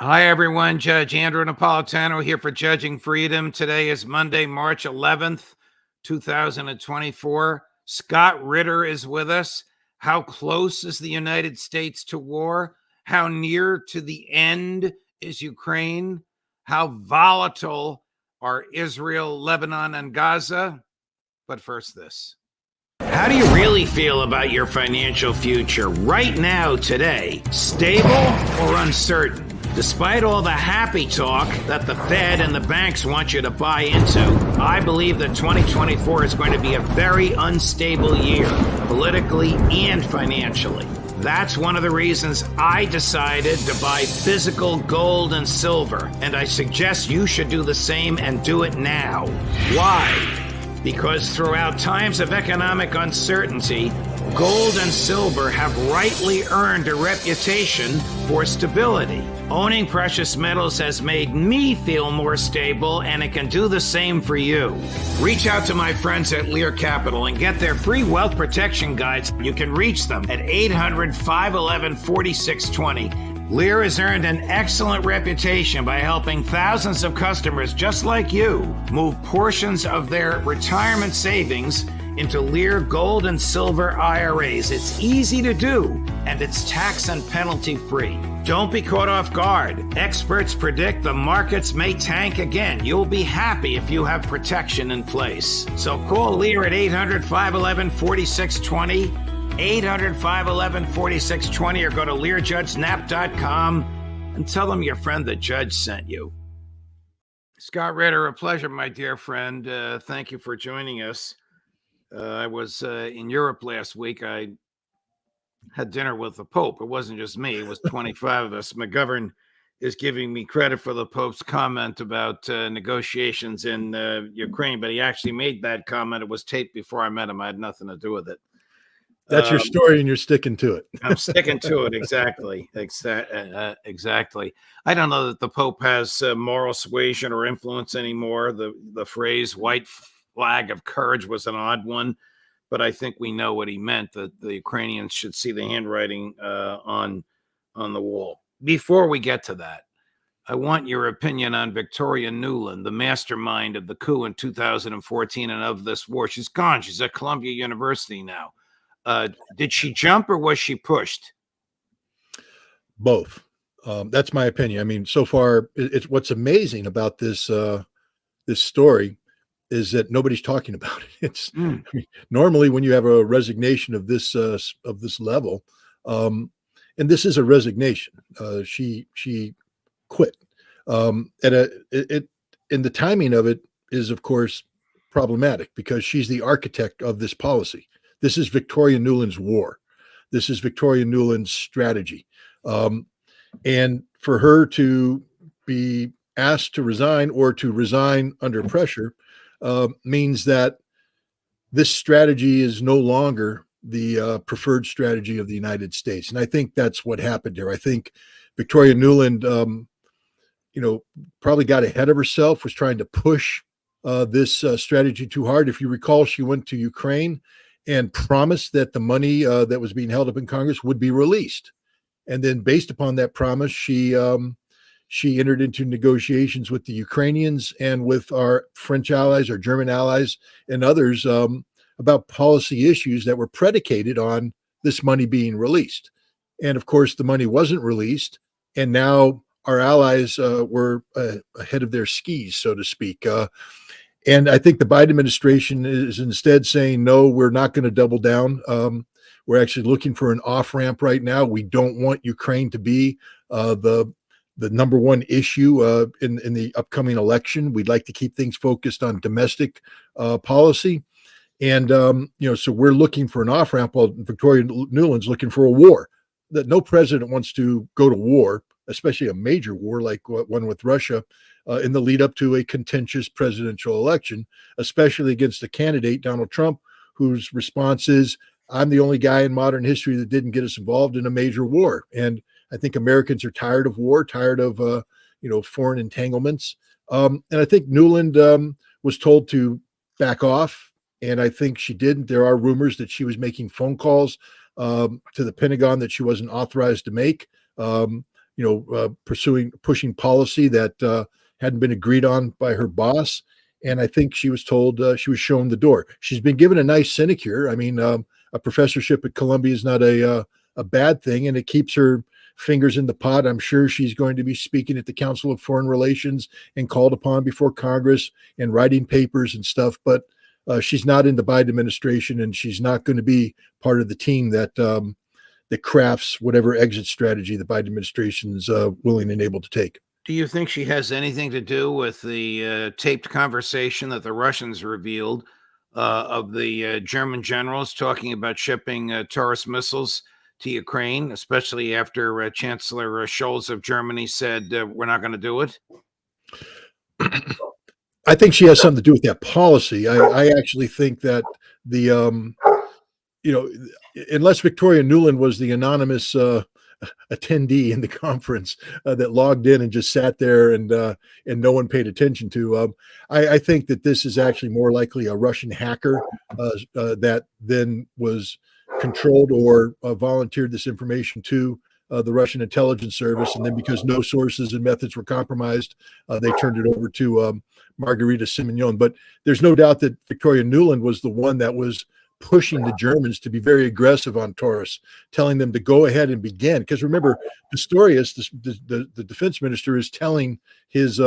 Hi, everyone. Judge Andrew Napolitano here for Judging Freedom. Today is Monday, March 11th, 2024. Scott Ritter is with us. How close is the United States to war? How near to the end is Ukraine? How volatile are Israel, Lebanon, and Gaza? But first, this. How do you really feel about your financial future right now, today? Stable or uncertain? Despite all the happy talk that the Fed and the banks want you to buy into, I believe that 2024 is going to be a very unstable year, politically and financially. That's one of the reasons I decided to buy physical gold and silver, and I suggest you should do the same and do it now. Why? Because throughout times of economic uncertainty, gold and silver have rightly earned a reputation for stability. Owning precious metals has made me feel more stable, and it can do the same for you. Reach out to my friends at Lear Capital and get their free wealth protection guides. You can reach them at 800-511-4620. Lear has earned an excellent reputation by helping thousands of customers just like you move portions of their retirement savings into Lear gold and silver IRAs. It's easy to do, and it's tax and penalty free. Don't be caught off guard. Experts predict the markets may tank again. You'll be happy if you have protection in place. So call Lear at 800-511-4620. 800-511-4620, or go to LearJudgeNap.com and tell them your friend the judge sent you. Scott Ritter, a pleasure, my dear friend. Thank you for joining us. I was in Europe last week. I had dinner with the Pope. It wasn't just me. It was 25 of us. McGovern is giving me credit for the Pope's comment about negotiations in Ukraine, but he actually made that comment. It was taped before I met him. I had nothing to do with it. That's your story, and you're sticking to it. I'm sticking to it. Exactly. Exactly. I don't know that the Pope has moral suasion or influence anymore. The phrase white flag of courage was an odd one, but I think we know what he meant, that the Ukrainians should see the handwriting on the wall. Before we get to that, I want your opinion on Victoria Nuland, the mastermind of the coup in 2014 and of this war. She's gone. She's at Columbia University now. Did she jump or was she pushed? Both. That's my opinion. I mean, so far, it's what's amazing about this this story is that nobody's talking about it. I mean, normally when you have a resignation of this level, and this is a resignation. She quit. And the timing of it is, of course, problematic because she's the architect of this policy. This is Victoria Nuland's war. This is Victoria Nuland's strategy. And for her to be asked to resign or to resign under pressure means that this strategy is no longer the preferred strategy of the United States. And I think that's what happened here. I think Victoria Nuland, probably got ahead of herself, was trying to push this strategy too hard. If you recall, she went to Ukraine and promised that the money that was being held up in Congress would be released. And then based upon that promise, she entered into negotiations with the Ukrainians and with our French allies, our German allies, and others about policy issues that were predicated on this money being released. And of course, the money wasn't released. And now our allies were ahead of their skis, so to speak. And I think the Biden administration is instead saying, no, we're not going to double down. We're actually looking for an off-ramp right now. We don't want Ukraine to be the number one issue in the upcoming election. We'd like to keep things focused on domestic policy. And, so we're looking for an off-ramp while Victoria Nuland's looking for a war. That no president wants to go to war, especially a major war like one with Russia, in the lead up to a contentious presidential election, especially against a candidate, Donald Trump, whose response is, I'm the only guy in modern history that didn't get us involved in a major war. And I think Americans are tired of war, tired of, foreign entanglements. And I think Nuland was told to back off. And I think she didn't. There are rumors that she was making phone calls to the Pentagon that she wasn't authorized to make. pushing policy that hadn't been agreed on by her boss. And I think she was told she was shown the door. She's been given a nice sinecure. I mean, a professorship at Columbia is not a bad thing, and it keeps her fingers in the pot. I'm sure she's going to be speaking at the Council of Foreign Relations and called upon before Congress and writing papers and stuff. But she's not in the Biden administration, and she's not going to be part of the team that crafts whatever exit strategy the Biden administration is willing and able to take. Do you think she has anything to do with the taped conversation that the Russians revealed of the German generals talking about shipping Taurus missiles to Ukraine, especially after Chancellor Scholz of Germany said we're not going to do it? I think she has something to do with that policy. I actually think that the unless Victoria Nuland was the anonymous attendee in the conference that logged in and just sat there and no one paid attention to, I think that this is actually more likely a Russian hacker that then was controlled or volunteered this information to the Russian intelligence service, and then because no sources and methods were compromised, they turned it over to Margarita Simonyon. But there's no doubt that Victoria Nuland was the one that was pushing the Germans to be very aggressive on Taurus, telling them to go ahead and begin. Because remember, Pistorius, the defense minister, is telling his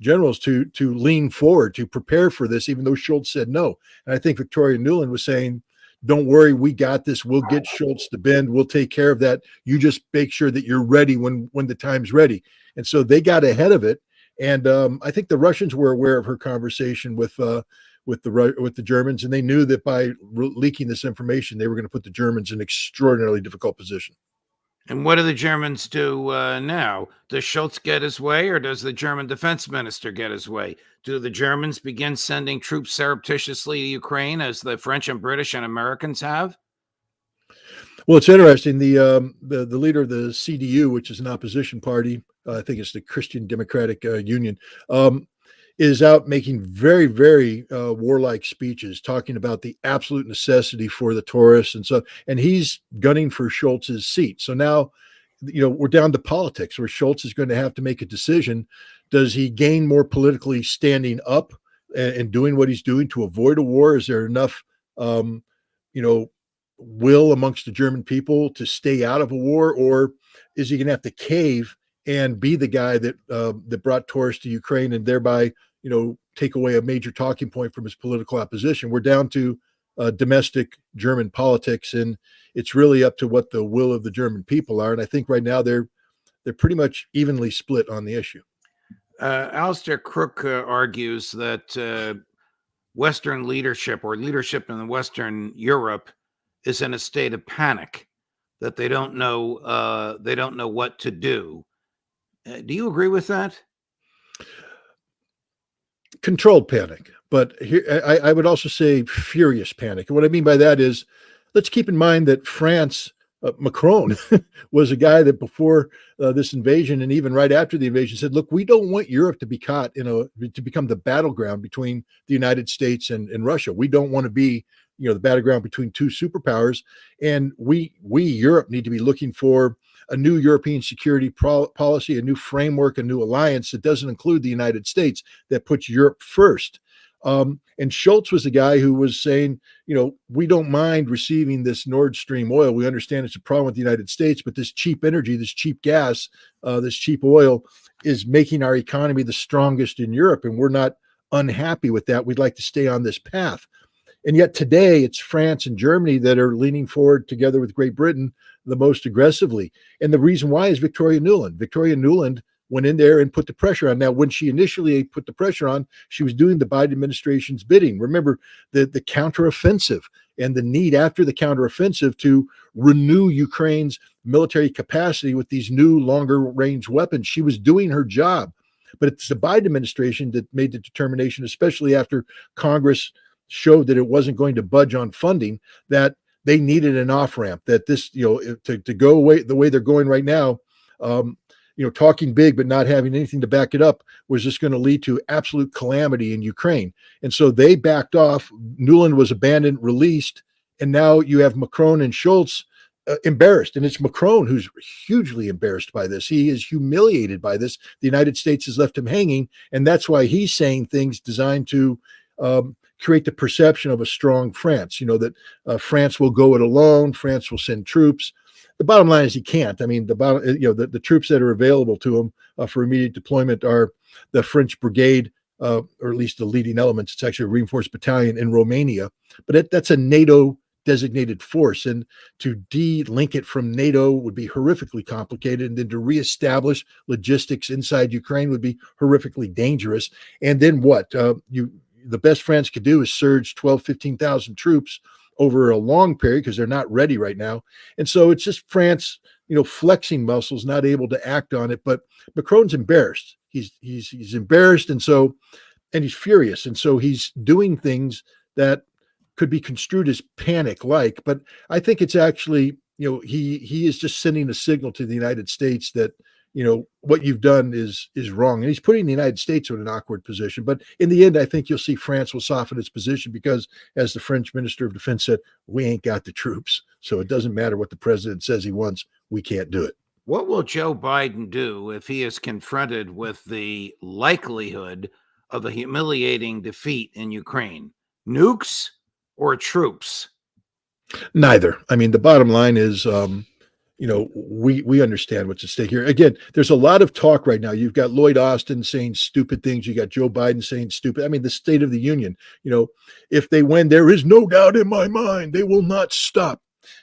generals to lean forward, to prepare for this, even though Scholz said no. And I think Victoria Nuland was saying, don't worry, we got this. We'll get Scholz to bend. We'll take care of that. You just make sure that you're ready when the time's ready. And so they got ahead of it. And I think the Russians were aware of her conversation with the Germans, and they knew that by leaking this information, they were going to put the Germans in an extraordinarily difficult position. And what do the Germans do now? Does Scholz get his way, or does the German defense minister get his way? Do the Germans begin sending troops surreptitiously to Ukraine, as the French and British and Americans have? Well, it's interesting. The leader of the CDU, which is an opposition party, I think it's the Christian Democratic Union, is out making very, very warlike speeches, talking about the absolute necessity for the Taurus, and he's gunning for Scholz's seat. So now, we're down to politics, where Scholz is going to have to make a decision. Does he gain more politically standing up and doing what he's doing to avoid a war? Is there enough, will amongst the German people to stay out of a war, or is he going to have to cave and be the guy that brought Taurus to Ukraine and thereby take away a major talking point from his political opposition? We're down to domestic German politics, and it's really up to what the will of the German people are. And I think right now they're pretty much evenly split on the issue. Alistair Crook argues that Western leadership, or leadership in Western Europe, is in a state of panic, that they don't know what to do. Do you agree with that? Controlled panic, but here I would also say furious panic. And what I mean by that is, let's keep in mind that France, Macron was a guy that before this invasion, and even right after the invasion, said, look, we don't want Europe to be caught to become the battleground between the United States and Russia. We don't want to be the battleground between two superpowers, and we Europe need to be looking for a new European security policy, a new framework, a new alliance that doesn't include the United States, that puts Europe first. And Scholz was the guy who was saying, we don't mind receiving this Nord Stream oil. We understand it's a problem with the United States, but this cheap energy, this cheap gas, this cheap oil is making our economy the strongest in Europe, and we're not unhappy with that. We'd like to stay on this path. And yet today it's France and Germany that are leaning forward together with Great Britain the most aggressively. And the reason why is Victoria Nuland. Victoria Nuland went in there and put the pressure on. Now, when she initially put the pressure on, she was doing the Biden administration's bidding. Remember the counteroffensive and the need after the counteroffensive to renew Ukraine's military capacity with these new longer range weapons. She was doing her job. But it's the Biden administration that made the determination, especially after Congress showed that it wasn't going to budge on funding, that they needed an off-ramp, that this, to go away the way they're going right now, talking big but not having anything to back it up was just going to lead to absolute calamity in Ukraine. And so they backed off. Nuland was abandoned, released, and now you have Macron and Scholz embarrassed. And it's Macron who's hugely embarrassed by this. He is humiliated by this. The United States has left him hanging. And that's why he's saying things designed to create the perception of a strong France, that France will go it alone. France will send troops. The bottom line is he can't. I mean, the troops that are available to him for immediate deployment are the French brigade, or at least the leading elements. It's actually a reinforced battalion in Romania, but that's a NATO designated force, and to de-link it from NATO would be horrifically complicated, and then to reestablish logistics inside Ukraine would be horrifically dangerous. And then what? The best France could do is surge 12, 15,000 troops over a long period because they're not ready right now. And so it's just France, flexing muscles, not able to act on it. But Macron's embarrassed. He's embarrassed, and he's furious, and so he's doing things that could be construed as panic-like. But I think it's actually, he is just sending a signal to the United States that, what you've done is wrong. And he's putting the United States in an awkward position. But in the end, I think you'll see France will soften its position because, as the French Minister of Defense said, we ain't got the troops. So it doesn't matter what the president says he wants. We can't do it. What will Joe Biden do if he is confronted with the likelihood of a humiliating defeat in Ukraine? Nukes or troops? Neither. I mean, the bottom line is, we understand what's at stake here. Again, there's a lot of talk right now. You've got Lloyd Austin saying stupid things. You got Joe Biden saying stupid. I mean, the State of the Union, if they win, there is no doubt in my mind they will not stop.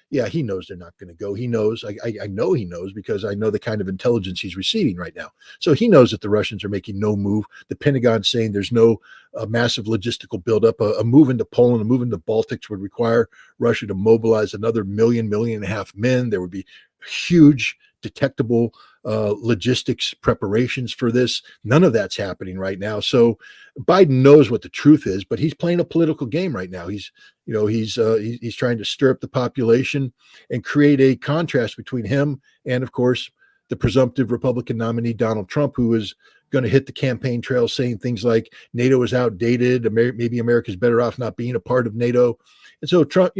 Yeah, he knows they're not going to go. He knows. I know he knows because I know the kind of intelligence he's receiving right now. So he knows that the Russians are making no move. The Pentagon's saying there's no massive logistical buildup. A move into Poland, a move into the Baltics would require Russia to mobilize another million and a half men. There would be huge detectable logistics preparations for this. None of that's happening right now. So Biden knows what the truth is, but he's playing a political game right now. He's trying to stir up the population and create a contrast between him and, of course, the presumptive Republican nominee, Donald Trump, who is going to hit the campaign trail saying things like NATO is outdated. Maybe America's better off not being a part of NATO. And so Trump,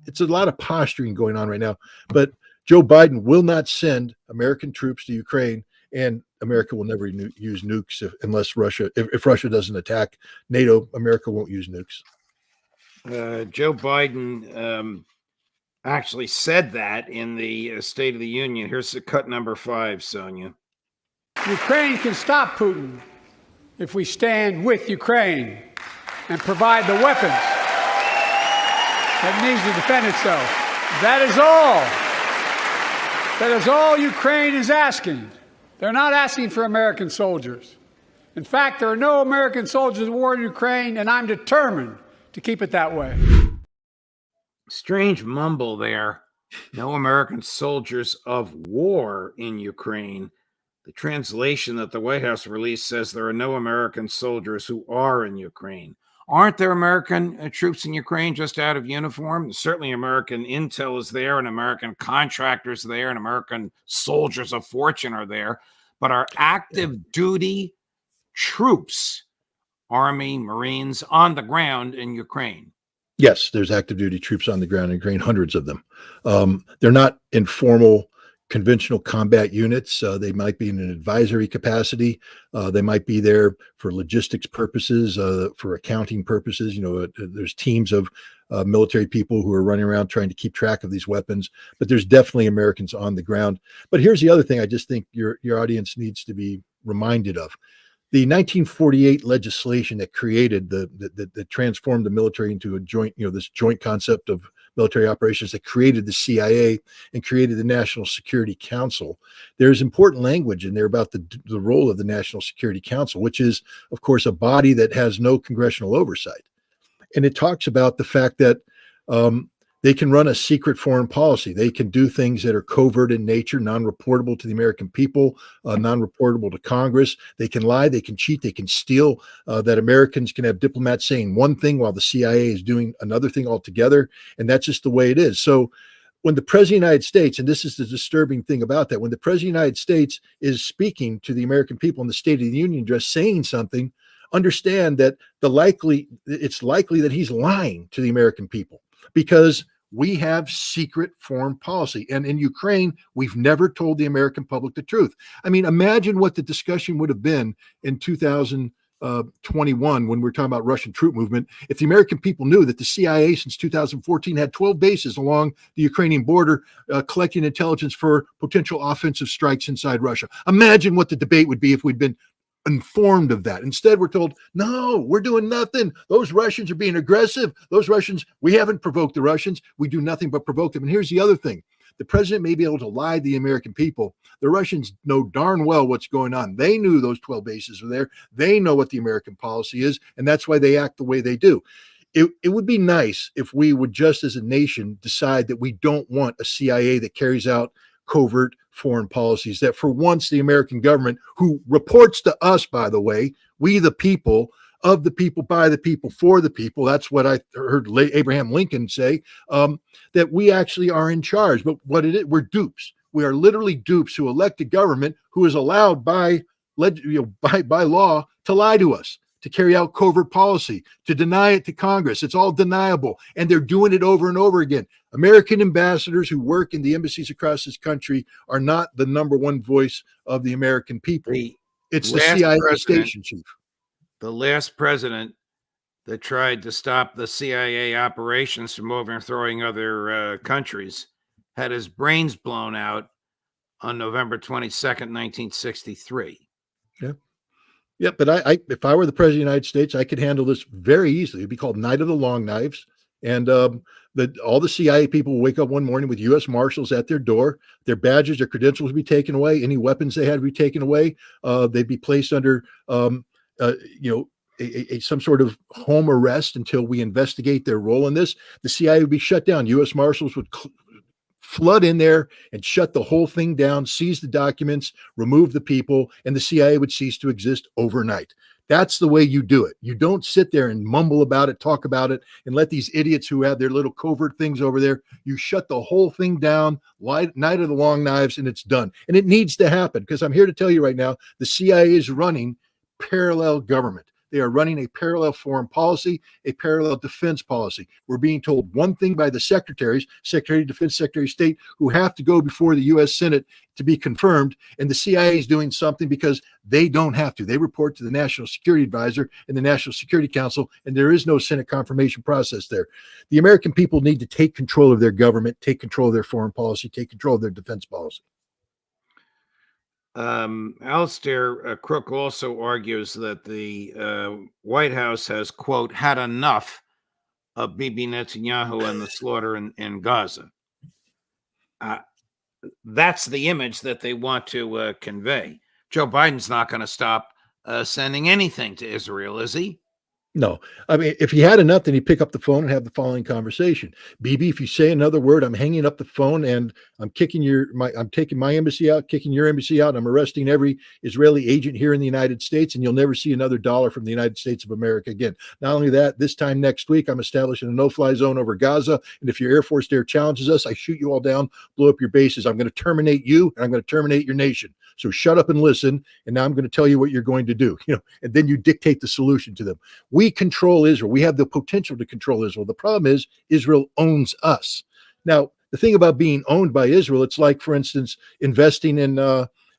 it's a lot of posturing going on right now, but Joe Biden will not send American troops to Ukraine, and America will never use nukes unless Russia, if Russia doesn't attack NATO, America won't use nukes. Joe Biden actually said that in the State of the Union. Here's the cut number 5, Sonia. Ukraine can stop Putin if we stand with Ukraine and provide the weapons that needs to defend itself. That is all. That is all Ukraine is asking. They're not asking for American soldiers. In fact, there are no American soldiers at war in Ukraine, and I'm determined to keep it that way. Strange mumble there. No American soldiers of war in Ukraine. The translation that the White House released says there are no American soldiers who are in Ukraine. Aren't there American troops in Ukraine just out of uniform? Certainly American intel is there, and American contractors there, and American soldiers of fortune are there. But our active duty troops, Army, Marines, on the ground in Ukraine? Yes, there's active duty troops on the ground in Ukraine, hundreds of them. They're not in formal conventional combat units. They might be in an advisory capacity. They might be there for logistics purposes, for accounting purposes. There's teams of military people who are running around trying to keep track of these weapons, but there's definitely Americans on the ground. But here's the other thing I just think your audience needs to be reminded of. The 1948 legislation that created that transformed the military into a joint, this joint concept of military operations, that created the CIA and created the National Security Council. There's important language in there about the role of the National Security Council, which is, of course, a body that has no congressional oversight. And it talks about the fact that they can run a secret foreign policy. They can do things that are covert in nature, non-reportable to the American people, non-reportable to Congress. They can lie, they can cheat, they can steal, that Americans can have diplomats saying one thing while the CIA is doing another thing altogether. And that's just the way it is. So when the President of the United States, and this is the disturbing thing about that, when the President of the United States is speaking to the American people in the State of the Union address, saying something, understand that it's likely that he's lying to the American people, because we have secret foreign policy. And in Ukraine, we've never told the American public the truth. I mean, imagine what the discussion would have been in 2021 when we're talking about Russian troop movement. If the American people knew that the CIA since 2014 had 12 bases along the Ukrainian border collecting intelligence for potential offensive strikes inside Russia. Imagine what the debate would be if we'd been informed of that. Instead, we're told, no, we're doing nothing. Those Russians are being aggressive. Those Russians, we haven't provoked the Russians. We do nothing but provoke them. And here's the other thing. The president may be able to lie to the American people. The Russians know darn well what's going on. They knew those 12 bases were there. They know what the American policy is, and that's why they act the way they do. It would be nice if we would just as a nation decide that we don't want a CIA that carries out covert foreign policies, that for once the American government, who reports to us, by the way, we the people, of the people, by the people, for the people, that's what I heard Abraham Lincoln say, that we actually are in charge. But what it is, we're dupes. We are literally dupes who elect a government who is allowed by law to lie to us, to carry out covert policy, to deny it to Congress. It's all deniable. And they're doing it over and over again. American ambassadors who work in the embassies across this country are not the number one voice of the American people. It's the CIA station chief. The last president that tried to stop the CIA operations from overthrowing other countries had his brains blown out on November 22nd, 1963. Yeah. Yeah, but I if I were the president of the United States, I could handle this very easily. It'd be called Night of the Long Knives. And all the CIA people will wake up one morning with U.S. Marshals at their door. Their badges, their credentials would be taken away. Any weapons they had would be taken away. They'd be placed under, some sort of home arrest until we investigate their role in this. The CIA would be shut down. U.S. Marshals would flood in there and shut the whole thing down, seize the documents, remove the people, and the CIA would cease to exist overnight. That's the way you do it. You don't sit there and mumble about it, talk about it, and let these idiots who have their little covert things over there, you shut the whole thing down, Night of the Long Knives, and it's done. And it needs to happen, because I'm here to tell you right now, the CIA is running parallel government. They are running a parallel foreign policy, a parallel defense policy. We're being told one thing by the secretaries, Secretary of Defense, Secretary of State, who have to go before the U.S. Senate to be confirmed, and the CIA is doing something because they don't have to. They report to the National Security Advisor and the National Security Council, and there is no Senate confirmation process there. The American people need to take control of their government, take control of their foreign policy, take control of their defense policy. Alistair Crook also argues that the White House has, quote, had enough of Bibi Netanyahu and the slaughter in Gaza. That's the image that they want to convey. Joe Biden's not going to stop sending anything to Israel, is he? No, I mean, if he had enough, then he'd pick up the phone and have the following conversation. Bibi, if you say another word, I'm hanging up the phone and I'm taking my embassy out, kicking your embassy out. I'm arresting every Israeli agent here in the United States, and you'll never see another dollar from the United States of America again. Not only that, this time next week, I'm establishing a no-fly zone over Gaza. And if your Air Force there challenges us, I shoot you all down, blow up your bases. I'm going to terminate you, and I'm going to terminate your nation. So shut up and listen. And now I'm going to tell you what you're going to do. And then you dictate the solution to them. We control Israel. We have the potential to control Israel. The problem is Israel owns us. Now, the thing about being owned by Israel, it's like, for instance, investing in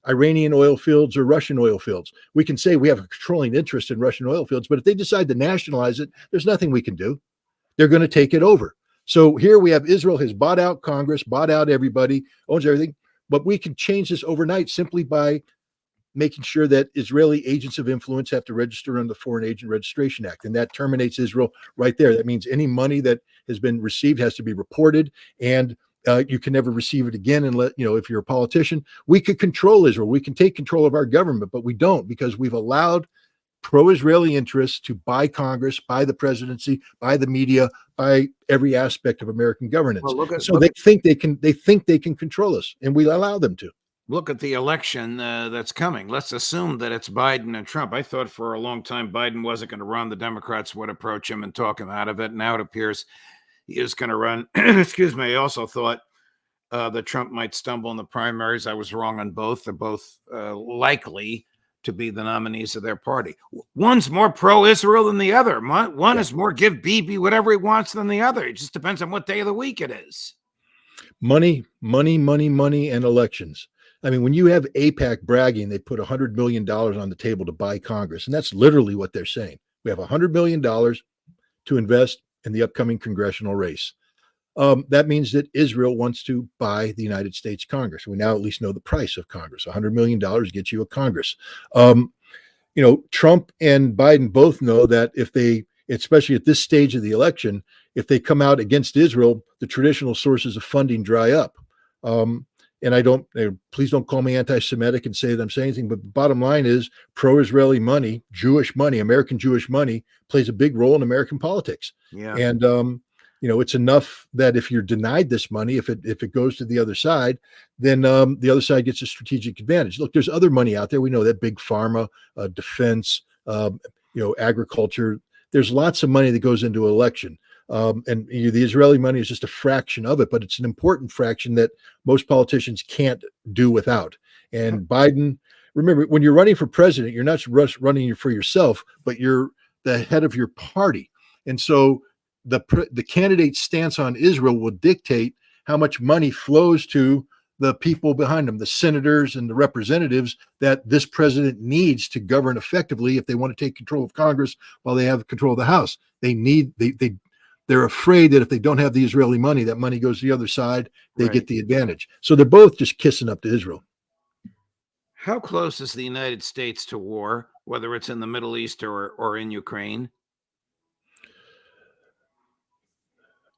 Iranian oil fields or Russian oil fields. We can say we have a controlling interest in Russian oil fields, but if they decide to nationalize it, there's nothing we can do. They're going to take it over. So here we have Israel has bought out Congress, bought out everybody, owns everything. But we can change this overnight simply by making sure that Israeli agents of influence have to register under the Foreign Agent Registration Act. And that terminates Israel right there. That means any money that has been received has to be reported, and you can never receive it again. And if you're a politician, we could control Israel. We can take control of our government, but we don't, because we've allowed pro-Israeli interests to buy Congress, buy the presidency, buy the media, buy every aspect of American governance. Well, they think they can control us, and we allow them to. Look at the election that's coming. Let's assume that it's Biden and Trump. I thought for a long time Biden wasn't going to run. The Democrats would approach him and talk him out of it. Now it appears he is going to run. Excuse me. I also thought that Trump might stumble in the primaries. I was wrong on both. They're both likely to be the nominees of their party. One's more pro-Israel than the other. One is more give Bibi whatever he wants than the other. It just depends on what day of the week it is. Money, money, money, money, and elections. I mean, when you have AIPAC bragging, they put $100 million on the table to buy Congress. And that's literally what they're saying. We have $100 million to invest in the upcoming congressional race. That means that Israel wants to buy the United States Congress. We now at least know the price of Congress. $100 million gets you a Congress. Trump and Biden both know that if they, especially at this stage of the election, if they come out against Israel, the traditional sources of funding dry up. And please don't call me anti-Semitic and say that I'm saying anything, but the bottom line is pro-Israeli money, Jewish money, American Jewish money plays a big role in American politics. Yeah. And, it's enough that if you're denied this money, if it goes to the other side, then the other side gets a strategic advantage. Look, there's other money out there. We know that big pharma, defense, agriculture. There's lots of money that goes into an election. The Israeli money is just a fraction of it, but it's an important fraction that most politicians can't do without. And Biden, remember, when you're running for president, you're not just running for yourself, but you're the head of your party. And so the candidate's stance on Israel will dictate how much money flows to the people behind them, the senators and the representatives that this president needs to govern effectively if they want to take control of Congress while they have control of the House. They're afraid that if they don't have the Israeli money, that money goes to the other side, they get the advantage. So they're both just kissing up to Israel. How close is the United States to war, whether it's in the Middle East or in Ukraine?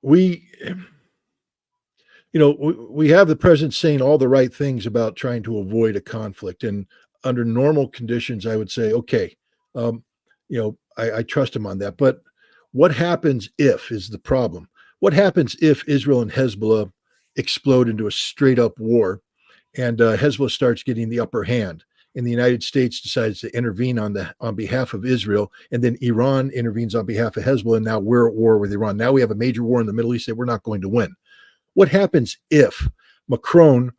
We have the president saying all the right things about trying to avoid a conflict. And under normal conditions, I would say, okay, I trust him on that. But what happens if is the problem? What happens if Israel and Hezbollah explode into a straight up war and Hezbollah starts getting the upper hand and the United States decides to intervene on behalf of Israel, and then Iran intervenes on behalf of Hezbollah, and now we're at war with Iran. Now we have a major war in the Middle East that we're not going to win. What happens if Macron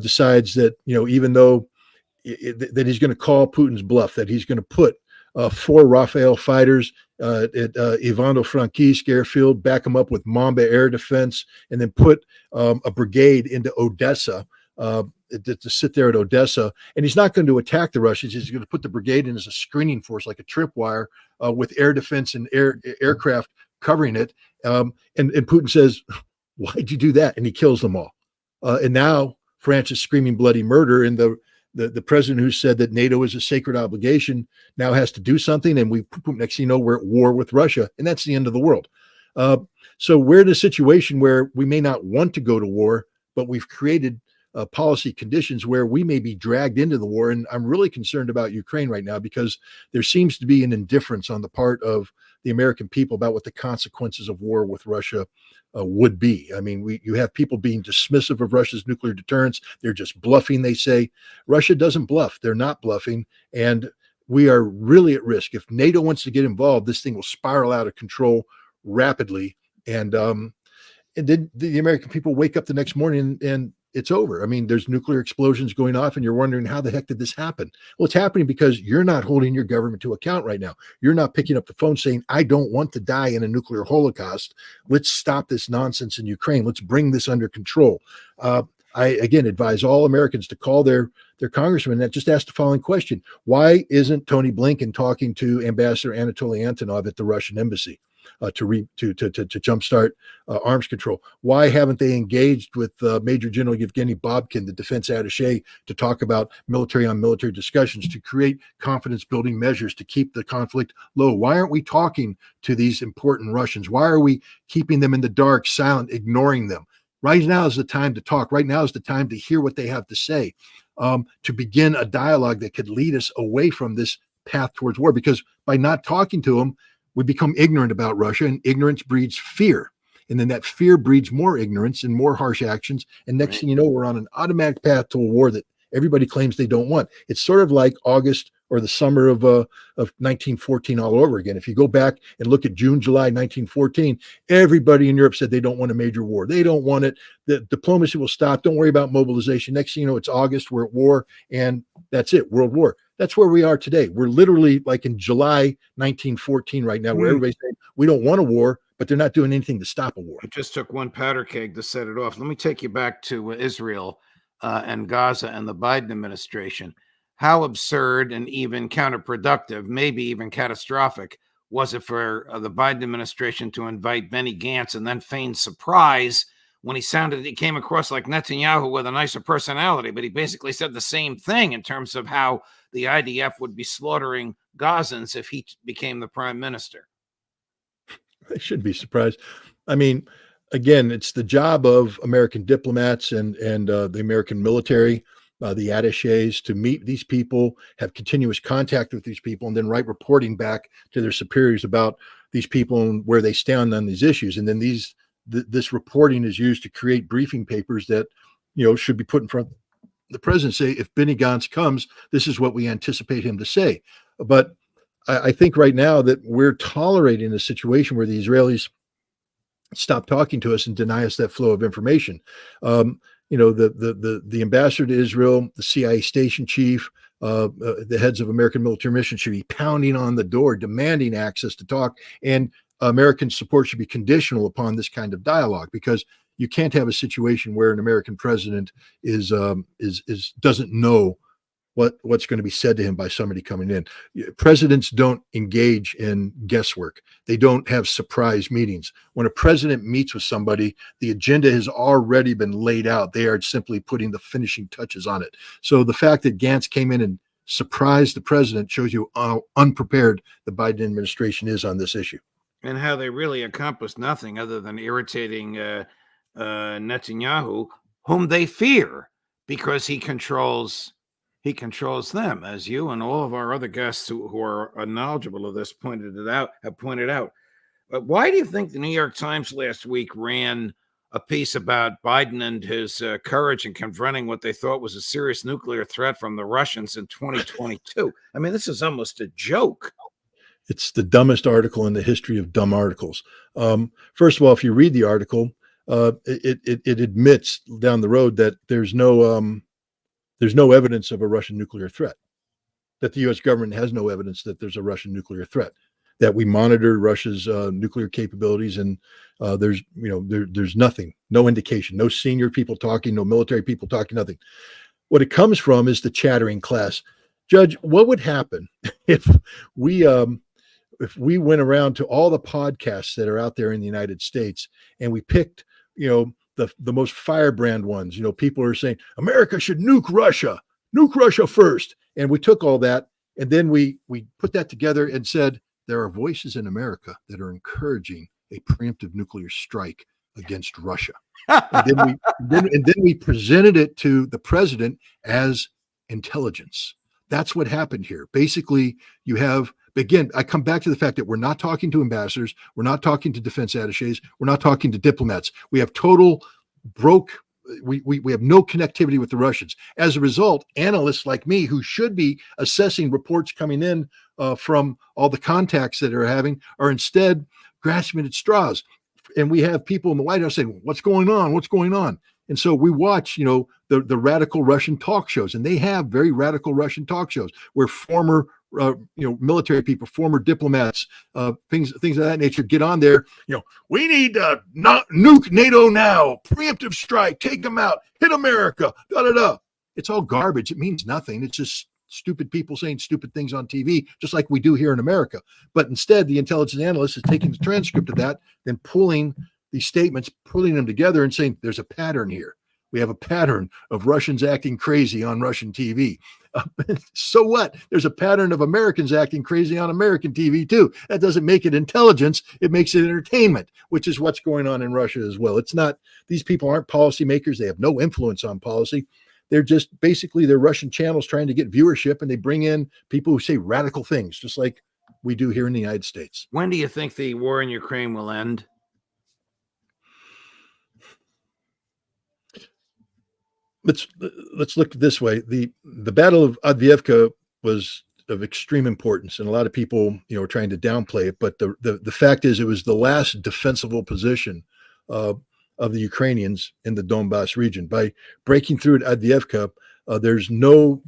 decides that, even though that he's going to call Putin's bluff, that he's going to put 4 Rafale fighters at Ivano-Frankivsk airfield, back them up with Mamba air defense, and then put a brigade into Odessa to sit there at Odessa. And he's not going to attack the Russians. He's going to put the brigade in as a screening force, like a tripwire, with air defense and aircraft covering it. And Putin says, why'd you do that? And he kills them all. And now France is screaming bloody murder, and the president who said that NATO is a sacred obligation now has to do something, and next thing you know, we're at war with Russia, and that's the end of the world. So we're in a situation where we may not want to go to war, but we've created policy conditions where we may be dragged into the war. And I'm really concerned about Ukraine right now because there seems to be an indifference on the part of the American people about what the consequences of war with Russia would be. I mean, you have people being dismissive of Russia's nuclear deterrence. They're just bluffing, they say. Russia doesn't bluff. They're not bluffing. And we are really at risk. If NATO wants to get involved, this thing will spiral out of control rapidly. And then the American people wake up the next morning and it's over. I mean, there's nuclear explosions going off and you're wondering, how the heck did this happen? Well, it's happening because you're not holding your government to account right now. You're not picking up the phone saying, I don't want to die in a nuclear holocaust. Let's stop this nonsense in Ukraine. Let's bring this under control. I, again, advise all Americans to call their congressman and just ask the following question. Why isn't Tony Blinken talking to Ambassador Anatoly Antonov at the Russian embassy to jumpstart arms control? Why haven't they engaged with Major General Yevgeny Babkin, the defense attaché, to talk about military-on-military discussions, to create confidence-building measures to keep the conflict low? Why aren't we talking to these important Russians? Why are we keeping them in the dark, silent, ignoring them? Right now is the time to talk. Right now is the time to hear what they have to say, to begin a dialogue that could lead us away from this path towards war. Because by not talking to them, we become ignorant about Russia, and ignorance breeds fear. And then that fear breeds more ignorance and more harsh actions. And next thing you know, we're on an automatic path to a war that everybody claims they don't want. It's sort of like August or the summer of 1914 all over again. If you go back and look at June, July 1914, everybody in Europe said they don't want a major war. They don't want it. The diplomacy will stop. Don't worry about mobilization. Next thing you know, it's August, we're at war, and that's it, world war. That's where we are today. We're literally like in July 1914 right now, where everybody's saying we don't want a war, but they're not doing anything to stop a war. It just took one powder keg to set it off. Let me take you back to Israel and Gaza and the Biden administration. How absurd and even counterproductive, maybe even catastrophic, was it for the Biden administration to invite Benny Gantz and then feign surprise when he came across like Netanyahu with a nicer personality, but he basically said the same thing in terms of how the IDF would be slaughtering Gazans if he became the prime minister. I should be surprised. I mean, again, it's the job of American diplomats and the American military, the attachés, to meet these people, have continuous contact with these people, and then write reporting back to their superiors about these people and where they stand on these issues. And then this reporting is used to create briefing papers that, should be put in front of the president. Say, if Benny Gantz comes, this is what we anticipate him to say. But I think right now that we're tolerating a situation where the Israelis stop talking to us and deny us that flow of information. The ambassador to Israel, the CIA station chief, the heads of American military missions should be pounding on the door, demanding access to talk, and American support should be conditional upon this kind of dialogue, because you can't have a situation where an American president doesn't know what's going to be said to him by somebody coming in. Presidents don't engage in guesswork. They don't have surprise meetings. When a president meets with somebody, the agenda has already been laid out. They are simply putting the finishing touches on it. So the fact that Gantz came in and surprised the president shows you how unprepared the Biden administration is on this issue. And how they really accomplished nothing other than irritating Netanyahu, whom they fear because he controls them, as you and all of our other guests who are knowledgeable of this have pointed out. But why do you think the New York Times last week ran a piece about Biden and his courage in confronting what they thought was a serious nuclear threat from the Russians in 2022? I mean, this is almost a joke. It's the dumbest article in the history of dumb articles. First of all, if you read the article, it admits down the road that there's no evidence of a Russian nuclear threat, that the U.S. government has no evidence that there's a Russian nuclear threat, that we monitored Russia's nuclear capabilities, and there's nothing, no indication, no senior people talking, no military people talking, nothing. What it comes from is the chattering class. Judge, what would happen if we went around to all the podcasts that are out there in the United States and we picked, the most firebrand ones? People are saying America should nuke Russia first. And we took all that and then we put that together and said, there are voices in America that are encouraging a preemptive nuclear strike against Russia. And then we presented it to the president as intelligence. That's what happened here. Basically, you have, again, I come back to the fact that we're not talking to ambassadors, we're not talking to defense attachés, we're not talking to diplomats. We have we have no connectivity with the Russians. As a result, analysts like me, who should be assessing reports coming in from all the contacts that are having, are instead grasping at straws. And we have people in the White House saying, what's going on? What's going on? And so we watch, the radical Russian talk shows, and they have very radical Russian talk shows where former, military people, former diplomats, things of that nature get on there. We need to not nuke NATO now, preemptive strike, take them out, hit America, It's all garbage. It means nothing. It's just stupid people saying stupid things on TV, just like we do here in America. But instead, the intelligence analyst is taking the transcript of that, then pulling these statements, pulling them together and saying, there's a pattern here. We have a pattern of Russians acting crazy on Russian TV. So what? There's a pattern of Americans acting crazy on American TV too. That doesn't make it intelligence. It makes it entertainment, which is what's going on in Russia as well. It's not, these people aren't policymakers. They have no influence on policy. They're just basically, they're Russian channels trying to get viewership, and they bring in people who say radical things, just like we do here in the United States. When do you think the war in Ukraine will end? let's look at it this way. The Battle of Avdiivka was of extreme importance, and a lot of people, are trying to downplay it. But the fact is, it was the last defensible position of the Ukrainians in the Donbass region. By breaking through at Avdiivka, there's no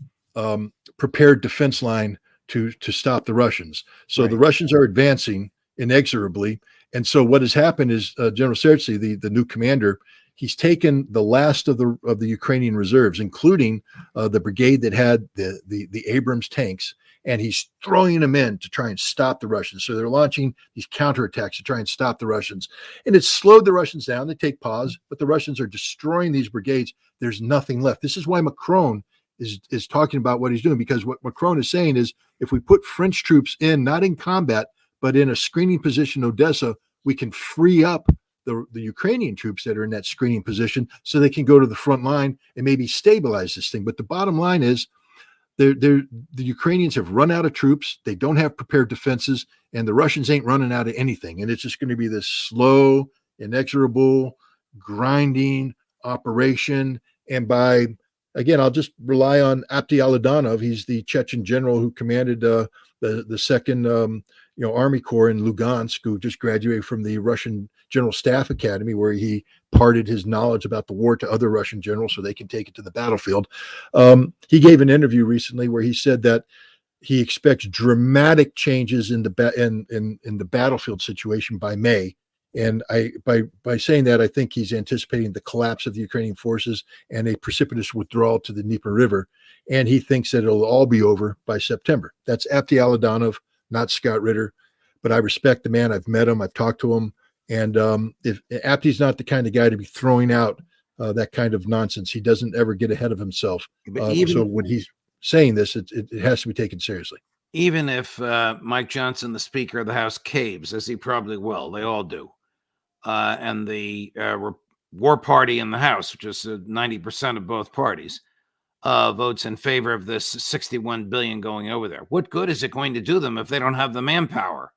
prepared defense line to stop the Russians. So the Russians are advancing inexorably. And so what has happened is General Sertsy, the new commander, he's taken the last of the Ukrainian reserves, including the brigade that had the Abrams tanks, and he's throwing them in to try and stop the Russians. So they're launching these counterattacks to try and stop the Russians. And it's slowed the Russians down. They take pause, but the Russians are destroying these brigades. There's nothing left. This is why Macron is talking about what he's doing, because what Macron is saying is, if we put French troops in, not in combat, but in a screening position in Odessa, we can free up the Ukrainian troops that are in that screening position so they can go to the front line and maybe stabilize this thing. But the bottom line is, the Ukrainians have run out of troops. They don't have prepared defenses, and the Russians ain't running out of anything. And it's just going to be this slow, inexorable, grinding operation. And again, I'll just rely on Abdi Aladanov. He's the Chechen general who commanded the second Army Corps in Lugansk, who just graduated from the Russian General Staff Academy, where he parted his knowledge about the war to other Russian generals so they can take it to the battlefield. He gave an interview recently where he said that he expects dramatic changes in the battlefield situation by May. And by saying that, I think he's anticipating the collapse of the Ukrainian forces and a precipitous withdrawal to the Dnieper River. And he thinks that it'll all be over by September. That's Abdi Aladanov, not Scott Ritter. But I respect the man. I've met him. I've talked to him. And if Abdi's not the kind of guy to be throwing out that kind of nonsense, he doesn't ever get ahead of himself. So when he's saying this, it has to be taken seriously. Even if Mike Johnson, the Speaker of the House, caves, as he probably will, they all do, and the war party in the House, which is 90% of both parties, votes in favor of this $61 billion going over there, what good is it going to do them if they don't have the manpower?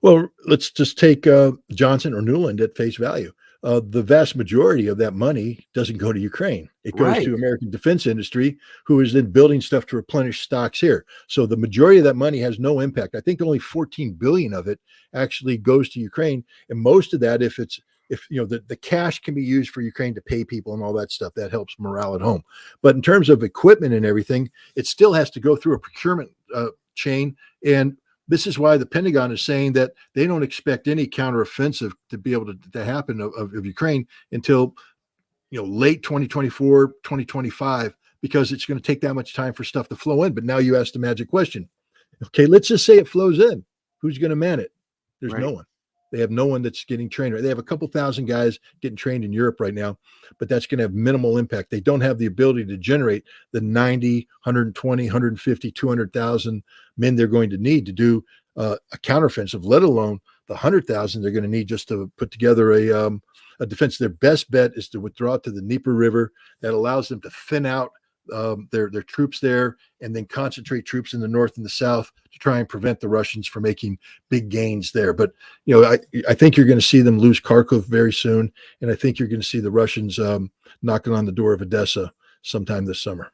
Well, let's just take Johnson or Nuland at face value. The vast majority of that money doesn't go to Ukraine. It goes to American defense industry, who is then building stuff to replenish stocks here. So the majority of that money has no impact. I think only 14 billion of it actually goes to Ukraine. And most of that, if the cash can be used for Ukraine to pay people and all that stuff, that helps morale at home. But in terms of equipment and everything, it still has to go through a procurement chain. And this is why the Pentagon is saying that they don't expect any counteroffensive to be able to happen of Ukraine until late 2024, 2025, because it's going to take that much time for stuff to flow in. But now you ask the magic question. Okay, let's just say it flows in. Who's going to man it? There's no one. They have no one that's getting trained. They have a couple thousand guys getting trained in Europe right now, but that's going to have minimal impact. They don't have the ability to generate the 90, 120, 150, 200,000 men they're going to need to do a counteroffensive, let alone the 100,000 they're going to need just to put together a defense. Their best bet is to withdraw to the Dnieper River. That allows them to thin out their troops there, and then concentrate troops in the north and the south to try and prevent the Russians from making big gains there. But I think you're going to see them lose Kharkov very soon, and I think you're going to see the Russians knocking on the door of Odessa sometime this summer.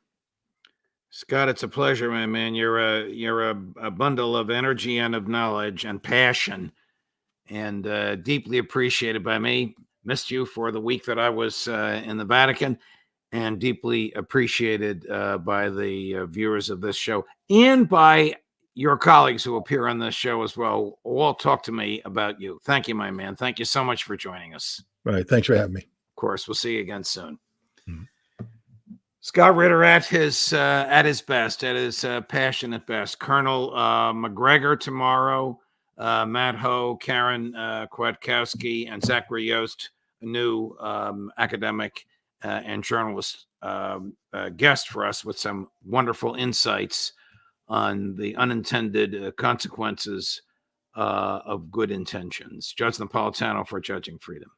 Scott, it's a pleasure, my man. You're a bundle of energy and of knowledge and passion, and deeply appreciated by me. Missed you for the week that I was in the Vatican, and deeply appreciated by the viewers of this show and by your colleagues who appear on this show as well. All talk to me about you. Thank you, my man. Thank you so much for joining us. All right. Thanks for having me. Of course. We'll see you again soon. Mm-hmm. Scott Ritter at his best, at his passionate best. Colonel McGregor tomorrow, Matt Ho, Karen Kwiatkowski, and Zachary Yost, a new academic and journalist guest for us with some wonderful insights on the unintended consequences of good intentions. Judge Napolitano for Judging Freedom.